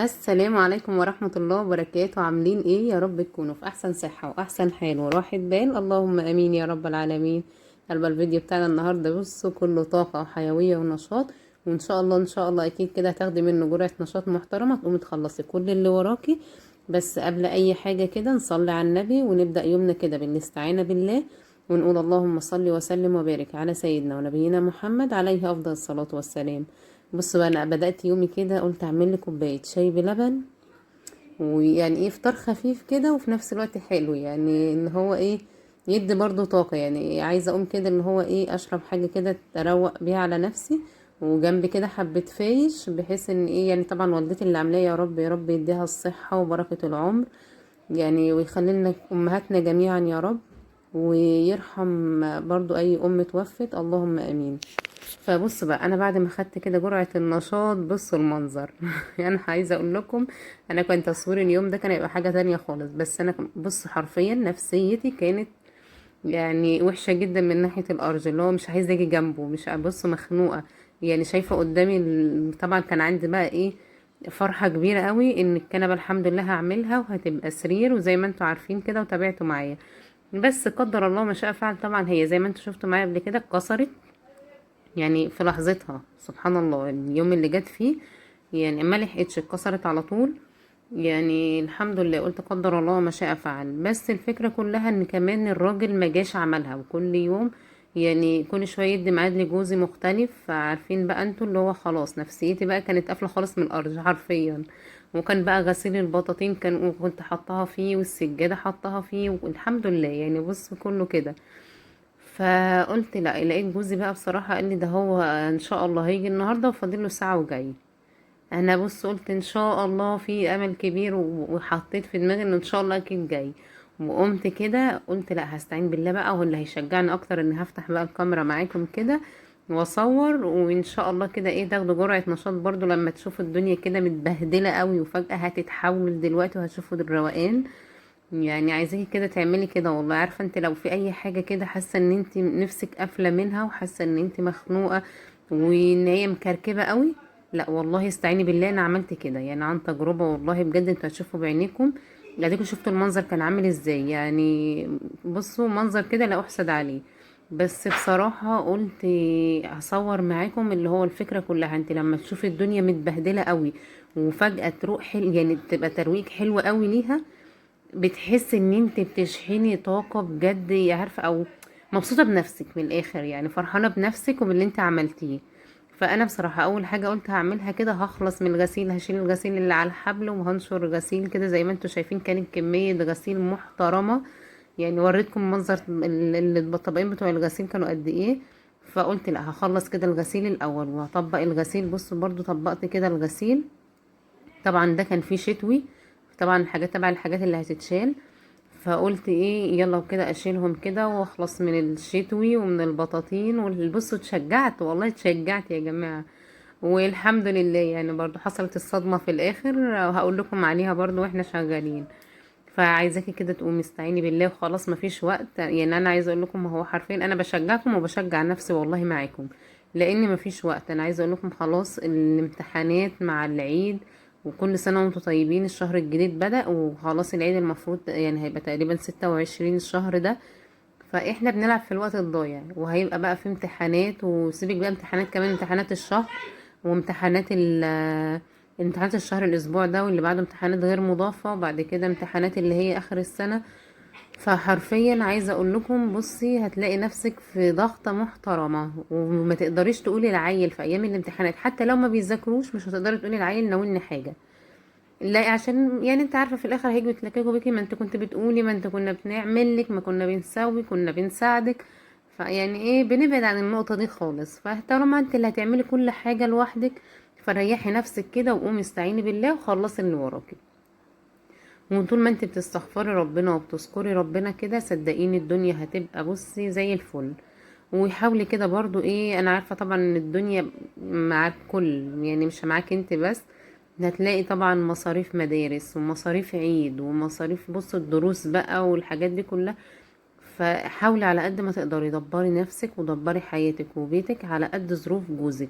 السلام عليكم ورحمة الله وبركاته. عاملين ايه؟ يا رب تكونوا في احسن صحة واحسن حال وراحة بال، اللهم امين يا رب العالمين. قلب الفيديو بتاعنا النهاردة بصوا كله طاقة وحيوية ونشاط، وان شاء الله ان شاء الله اكيد كده هتاخدي منه جرعة نشاط محترمة تقومي تخلصي كل اللي وراكي. بس قبل اي حاجة كده نصلي على النبي ونبدأ يومنا كده بالاستعانة بالله، ونقول اللهم صل وسلم وبارك على سيدنا ونبينا محمد عليه افضل الصلاة والسلام. بص بقى، انا بدأت يومي كده قلت اعمل لي كوباية شاي بلبن، ويعني ايه فطار خفيف كده وفي نفس الوقت حلو، يعني ان هو ايه يدي برضو طاقة. يعني عايزة اقوم كده اللي هو ايه اشرب حاجة كده اروق بيها على نفسي، وجنبي كده حبة فايش، بحيث ان ايه يعني طبعا والدتي اللي عاملاه، يا رب يا رب يديها الصحة وبركة العمر، يعني ويخلي لنا امهاتنا جميعا يا رب، ويرحم برضو اي ام توفت، اللهم امين. فبص بقى، انا بعد ما خدت كده جرعة النشاط بصوا المنظر يعني عايزة اقول لكم، انا كان تصوير اليوم ده كان يبقى حاجة تانية خالص، بس انا بص حرفيا نفسيتي كانت يعني وحشة جدا من ناحية الارض، اللي هو مش عايزة اجي جنبه، مش بص مخنوقة. يعني شايفة قدامي طبعا كان عندي بقى ايه فرحة كبيرة قوي ان الكنبة الحمد لله هعملها وهتبقى سرير، وزي ما انتوا عارفين كده وتابعتوا معايا. بس قدر الله ما شاء فعل، طبعا هي زي ما انتوا شفتوا معايا قبل كده اتكسرت، يعني في لحظتها سبحان الله اليوم اللي جت فيه، يعني ما لحقتش اتكسرت على طول. يعني الحمد لله قلت قدر الله ما شاء فعل. بس الفكرة كلها ان كمان الراجل ما جاش عملها، وكل يوم يعني كل شوية يدي ميعاد لجوزي مختلف، فعارفين بقى انتوا اللي هو خلاص نفسيتي بقى كانت قافلة خالص من الارض حرفيا. وكان بقى غسيل البطاطين كنت حطها فيه، والسجادة حطها فيه، والحمد لله يعني بص كله كده. فقلت لا، لقيت جوزي بقى بصراحة قال لي ده هو ان شاء الله هيجي النهاردة وفاضل له ساعة وجاي. انا بص قلت ان شاء الله في امل كبير، وحطيت في دماغي ان ان شاء الله اكيد جاي. وقمت كده قلت لا، هستعين بالله بقى، هو اللي هيشجعني اكتر ان هفتح بقى الكاميرا معاكم كده واصور، وان شاء الله كده ايه تاخدوا جرعة نشاط برضو لما تشوفوا الدنيا كده متبهدلة قوي وفجأة هتتحول دلوقتي وهتشوفوا الروقان. يعني عايزاكي كده تعملي كده والله. عارفه انت لو في اي حاجه كده حاسه ان انت نفسك قافله منها، وحاسه ان انت مخنوقه وان هي مكركبه قوي، لا والله استعيني بالله. انا عملت كده يعني عن تجربه، والله بجد انتوا هتشوفوا بعينيكم. اديكوا شفتوا المنظر كان عامل ازاي، يعني بصوا منظر كده لا احسد عليه. بس بصراحه قلت هصور معاكم، اللي هو الفكره كلها انت لما تشوفي الدنيا متبهدله قوي وفجاه تروح يعني تبقى ترويج حلو قوي ليها، بتحس ان انت بتشحني طاقة بجد، عارفة، او مبسوطة بنفسك من الاخر، يعني فرحانة بنفسك وباللي انت عملتيه. فانا بصراحة اول حاجة قلت هعملها كده، هخلص من الغسيل، هشيل الغسيل اللي على الحبل وهنشر غسيل كده زي ما انتوا شايفين، كانت كمية غسيل محترمة. يعني وريتكم منظر الطبقين بتوع الغسيل كانوا قد ايه. فقلت لا، هخلص كده الغسيل الاول وهطبق الغسيل. بصوا برضو طبقت كده الغسيل، طبعا ده كان فيه شتوي، طبعا الحاجات تبع الحاجات اللي هتتشال. فقلت ايه يلا كده اشيلهم كده واخلص من الشتوي ومن البطاطين بصوا اتشجعت، والله اتشجعت يا جماعة. والحمد لله يعني برضو حصلت الصدمة في الاخر، وهقول لكم عليها برضو واحنا شغالين. فعايزاكي كده تقومي استعيني بالله وخلاص، مفيش وقت. يعني انا عايزه اقول لكم هو حرفيا انا بشجعكم وبشجع نفسي والله معاكم، لان مفيش وقت. انا عايزه اقول لكم خلاص الامتحانات مع العيد، وكل سنه وانتم طيبين. الشهر الجديد بدأ وخلاص، العيد المفروض يعني هيبقى تقريبا 26 الشهر ده. فاحنا بنلعب في الوقت الضايع، وهيبقى بقى في امتحانات، وسيبك بقى امتحانات كمان، امتحانات الشهر وامتحانات امتحانات الشهر الاسبوع ده، واللي بعده امتحانات غير مضافة، وبعد كده امتحانات اللي هي اخر السنة. فحرفيا عايزة اقول لكم بصي هتلاقي نفسك في ضغطة محترمة، وما تقدريش تقولي العيل في ايام الامتحانات حتى لو ما بيذاكروش، مش هتقدري تقولي العيل ناولني حاجة. لا، عشان يعني انت عارفة في الاخر هيجوا يتلككوا بيكي، ما انت كنت بتقولي، ما انت كنا بنعمل لك، ما كنا بنسوي، كنا بنساعدك. فيعني ايه بنبعد عن النقطة دي خالص. فطالما انت اللي هتعملي كل حاجة لوحدك، فريحي نفسك كده وقومي استعيني بالله وخلصي اللي وراكي. وطول ما انت بتستغفري ربنا وبتذكري ربنا كده، صدقيني الدنيا هتبقى بصي زي الفل. وحاولي كده برضو ايه، انا عارفة طبعا ان الدنيا مع الكل، يعني مش معاك انت بس، هتلاقي طبعا مصاريف مدارس ومصاريف عيد ومصاريف بص الدروس بقى والحاجات دي كلها. فحاولي على قد ما تقدري دبري نفسك ودبري حياتك وبيتك على قد ظروف جوزك،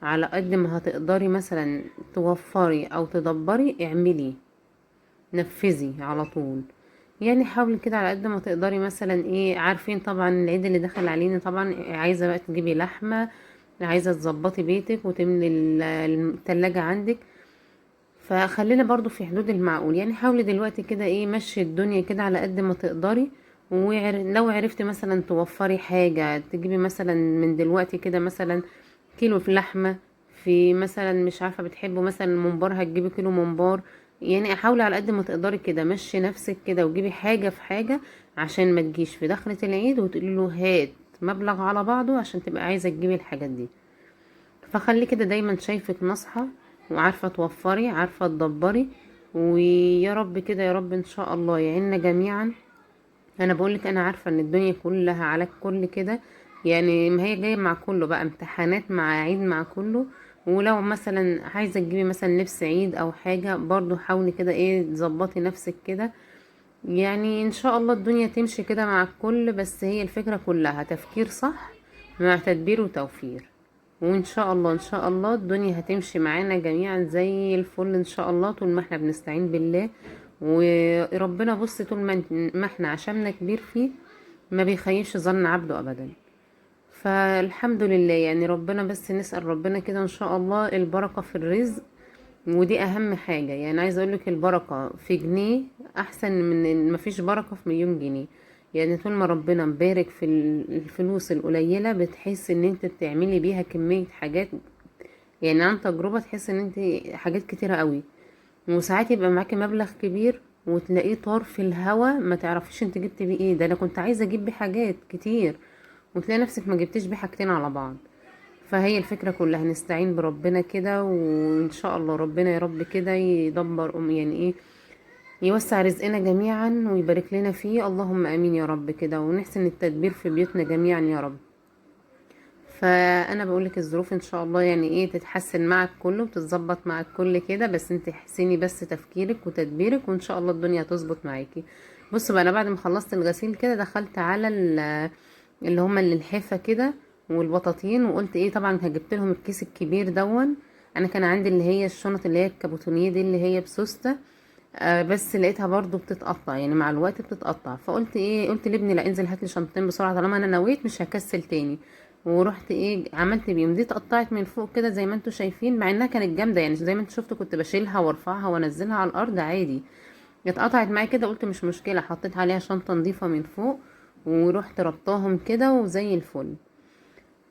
على قد ما هتقدري مثلا توفري او تدبري اعملي، نفذي على طول. يعني حاولي كده على قد ما تقدري. مثلا ايه، عارفين طبعا العيد اللي دخل علينا، طبعا عايزه بقى تجيبي لحمه، عايزه تظبطي بيتك وتملي التلاجة عندك، فخلينا برضو في حدود المعقول. يعني حاولي دلوقتي كده ايه، مشي الدنيا كده على قد ما تقدري. ولو عرفتي مثلا توفري حاجة، تجيبي مثلا من دلوقتي كده مثلا كيلو في لحمة، في مثلا مش عارفة بتحبوا مثلا الممبار، هتجيبي كيلو ممبار. يعني حاولي على قد ما تقدري كده، مشي نفسك كده وجيبي حاجة في حاجة، عشان ما تجيش في دخلة العيد وتقولي له هات مبلغ على بعضه عشان تبقى عايزة تجيبي الحاجات دي. فخلي كده دايما شايفك ناصحة، وعارفة توفري، عارفة تدبري. ويا رب كده، يا رب ان شاء الله يعيننا جميعا. انا بقولك انا عارفة ان الدنيا كلها على الكل كده، يعني ما هي جاية مع كله بقى، امتحانات مع عيد مع كله. ولو مثلا عايزة تجيبي مثلا لبس عيد او حاجة، برضو حاولي كده ايه تظبطي نفسك كده. يعني ان شاء الله الدنيا تمشي كده مع الكل، بس هي الفكرة كلها تفكير صح مع تدبير وتوفير. وان شاء الله ان شاء الله الدنيا هتمشي معانا جميعا زي الفل ان شاء الله، طول ما احنا بنستعين بالله. وربنا بص، طول ما احنا عشمنا كبير فيه، ما بيخيبش ظن عبده ابدا. فالحمد لله، يعني ربنا بس نسأل ربنا كده ان شاء الله البركة في الرزق، ودي اهم حاجة. يعني عايزة اقولك البركة في جنيه احسن من ان مفيش بركة في مليون جنيه. يعني طول ما ربنا مبارك في الفلوس القليلة، بتحس ان انت بتعملي بيها كمية حاجات. يعني عن تجربة تحس ان انت حاجات كتيرة قوي. وساعات يبقى معاكي مبلغ كبير وتلاقيه طار في الهوا، ما تعرفيش انت جبت بيه ايه. ده انا كنت عايزة اجيب بيه حاجات كتير، وتلاقي نفسك ما جبتش بيه حاجتين على بعض. فهي الفكرة كلها نستعين بربنا كده، وان شاء الله ربنا يا رب كده يدبر يعني ايه، يوسع رزقنا جميعا ويبارك لنا فيه. اللهم امين يا رب كده، ونحسن التدبير في بيوتنا جميعا يا رب. فانا بقولك الظروف ان شاء الله يعني ايه تتحسن معك كله وتتظبط معك كل كده، بس انت احسني بس تفكيرك وتدبيرك، وان شاء الله الدنيا هتظبط معاكي. بصوا بقى، انا بعد ما خلصت الغسيل كده دخلت على اللي هما اللحافة كده والبطاطين، وقلت ايه طبعا هجبت لهم الكيس الكبير دون. انا كان عندي اللي هي الشنط اللي هي الكابوتونيه دي اللي هي بسوستة، بس لقيتها برضو بتتقطع، يعني مع الوقت بتتقطع. فقلت ايه، قلت لابني لا انزل هات لي شنطتين بسرعه طالما انا نويت مش هكسل تاني. ورحت ايه عملت بيهم، دي اتقطعت من فوق كده زي ما انتوا شايفين، مع انها كانت جامده. يعني زي ما انتوا شفتوا كنت بشيلها وارفعها وانزلها على الارض عادي. اتقطعت معايا كده، قلت مش مشكله، حطيت عليها شنطه نظيفه من فوق، ورحت ربطاهم كده وزي الفل.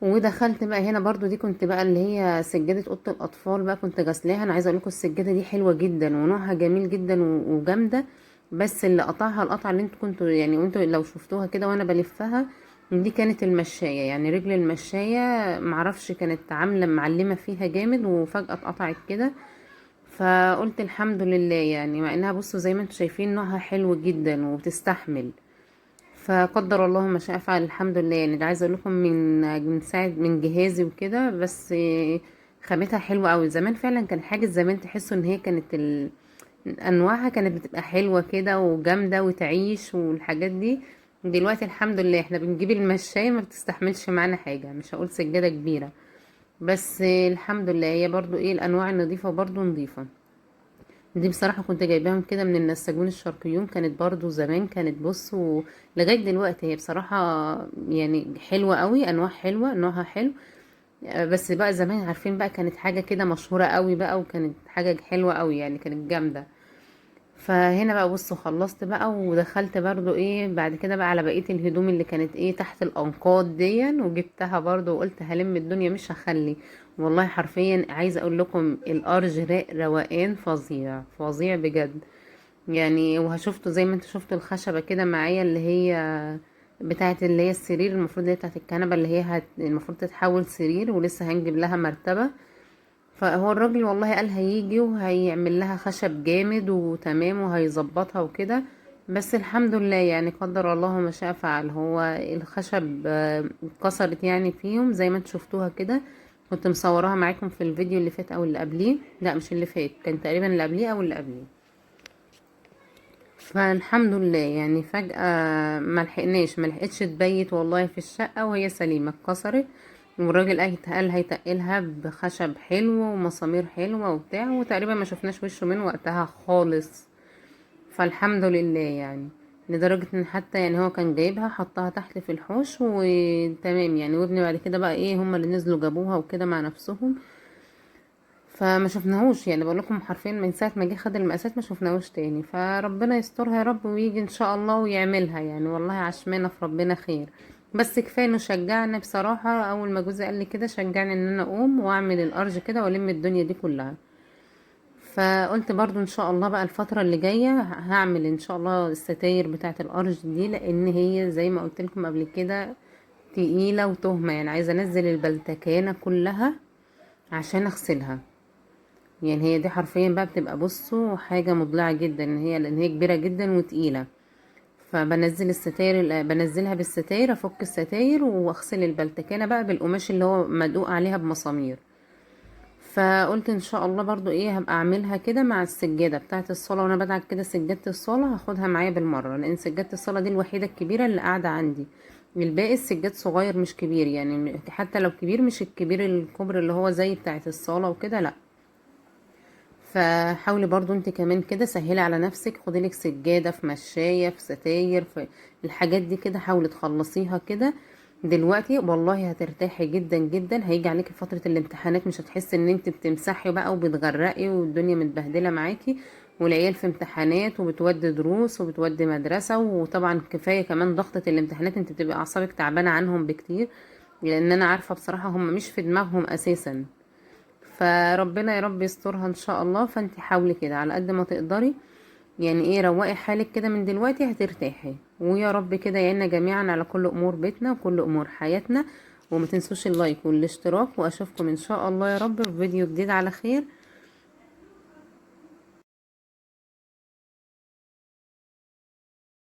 ودخلت بقى هنا برضو، دي كنت بقى اللي هي سجادة اوضة الاطفال بقى كنت غسلاها. انا عايزه اقول لكم السجادة دي حلوة جدا ونوعها جميل جدا وجامدة. بس اللي قطعها القطعة اللي انتوا كنتوا يعني، وانتوا لو شفتوها كده وانا بلفها، دي كانت المشاية، يعني رجل المشاية معرفش كانت عاملة معلمة فيها جامد وفجأة اتقطعت كده. فقلت الحمد لله، يعني مع انها بصوا زي ما انتوا شايفين نوعها حلو جدا وبتستحمل. فقدر الله ما شاء فعل، الحمد لله. يعني ده عايزه اقول لكم من ساعه من جهازي وكده، بس خامتها حلوه قوي. زمان فعلا كان حاجه زمان تحسوا ان هي كانت انواعها كانت بتبقى حلوه كده وجامده وتعيش والحاجات دي. دلوقتي الحمد لله احنا بنجيب المشاية ما بتستحملش معانا حاجه، مش هقول سجاده كبيره، بس الحمد لله هي برضو ايه الانواع النظيفه برضو نظيفه. دي بصراحة كنت جايباهم كده من النساجون الشرقيون، كانت برضو زمان كانت بص لغاية دلوقتي هي بصراحة يعني حلوة قوي، انواع حلوة نوعها حلو. بس بقى زمان عارفين بقى كانت حاجة كده مشهورة قوي بقى، وكانت حاجة حلوة قوي يعني كانت جامدة. فهنا بقى بصوا خلصت بقى ودخلت برضو ايه بعد كده بقى على بقية الهدوم اللي كانت ايه تحت الانقاض دي، وجبتها برضو وقلت هلم الدنيا مش هخلي. والله حرفيا عايزة اقول لكم الارج روقان فظيع فظيع بجد. يعني وهشوفتوا زي ما انتوا شفتوا الخشبة كده معايا اللي هي بتاعت اللي هي السرير، المفروض اللي هي بتاعت الكنبة اللي هي المفروض تتحول سرير، ولسه هنجيب لها مرتبة. فهو الراجل والله قال هيجي وهيعمل لها خشب جامد وتمام وهيظبطها وكده. بس الحمد لله يعني قدر الله ما شاء فعل. هو الخشب اتكسرت يعني فيهم زي ما انتوا شفتوها كده. كنت مصوراها معاكم في الفيديو اللي فات او اللي قبليه، لا مش اللي فات، كان تقريبا اللي قبليه او اللي قبليه. فالحمد لله يعني فجأة ملحقتش تبيت والله في الشقة وهي سليمة، اتكسرت. والراجل قال هيتقلها بخشب حلو ومسامير حلوة وبتاع، وتقريبا ما شفناش وشه من وقتها خالص. فالحمد لله يعني، لدرجة ان حتى يعني هو كان جايبها حطها تحت في الحوش وتمام يعني. وابني بعد كده بقى ايه، هما اللي نزلوا جابوها وكده مع نفسهم. فما شفناهوش يعني، بقول لكم حرفيا من ساعه ما جه خد المقاسات ما شفناهوش تاني. فربنا يسترها يا رب ويجي ان شاء الله ويعملها يعني. والله عشمانه في ربنا خير. بس كفايه انه شجعني بصراحه، اول ما جوزي قال لي كده شجعني ان انا اقوم واعمل الارج كده والم الدنيا دي كلها. فقلت برضو ان شاء الله بقى الفتره اللي جايه هعمل ان شاء الله الستاير بتاعه الارج دي، لان هي زي ما قلت لكم قبل كده تقيله وتهمه يعني. عايزه انزل البلتكانه كلها عشان اغسلها يعني. هي دي حرفيا بقى بتبقى بصوا حاجة مضلعة جدا، لان هي كبيرة جدا وتقيلة. بنزلها بالستاير، افك الستاير واغسل البلتكانة بقى بالقماش اللي هو مدقوق عليها بمسامير. فقلت ان شاء الله برضو ايه هبقى اعملها كده مع السجادة بتاعة الصلاة، وانا بدعك كده سجادة الصلاة هاخدها معايا بالمرة، لان سجادة الصلاة دي الوحيدة الكبيرة اللي قاعدة عندي. الباقي السجاد صغير مش كبير يعني، حتى لو كبير مش الكبير الكبر اللي هو زي بتاعة الصلاة وكده، لا. فحاولي برضو انت كمان كده سهلي على نفسك، خدي لك سجادة في مشاية في ستاير في الحاجات دي كده، حاولي تخلصيها كده دلوقتي. والله هترتاحي جدا جدا. هيجي عليكي فترة الامتحانات مش هتحسي ان انت بتمسحي بقى وبتغرقي والدنيا متبهدلة معاكي، والعيال في امتحانات وبتودي دروس وبتودي مدرسة. وطبعا كفاية كمان ضغطة الامتحانات، انت بتبقى اعصابك تعبانة عنهم بكتير، لان انا عارفة بصراحة هم مش في دماغهم اساسا. فربنا يا رب يسترها ان شاء الله. فانت حاولي كده على قد ما تقدري يعني، ايه روقي حالك كده من دلوقتي هترتاحي. ويا رب كده يعيننا جميعا على كل امور بيتنا وكل امور حياتنا. وما تنسوش اللايك والاشتراك، واشوفكم ان شاء الله يا رب في فيديو جديد على خير.